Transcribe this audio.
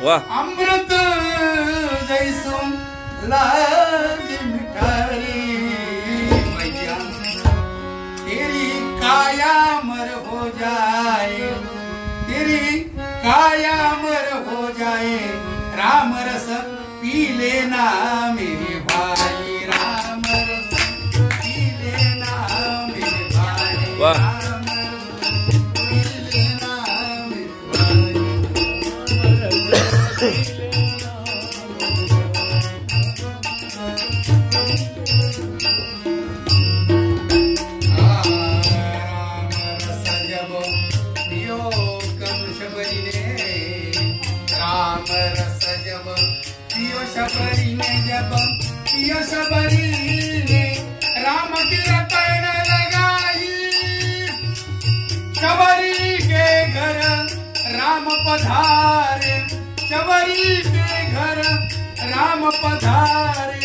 वाह। अमृत जैसो लागे मिठाई मैया, तेरी काया मर हो जाए, तेरी काया मर हो जाए, राम रस पी लेना मेरे भाई, राम रस पी लेना मेरे भाई, वाह। राम रस पी लेना मेरे भाई। राम रस जब पियो शबरी ने, जब पियो शबरी ने राम की रतन लगाई, शबरी के घर राम पधारे, शबरी के घर राम पधारे।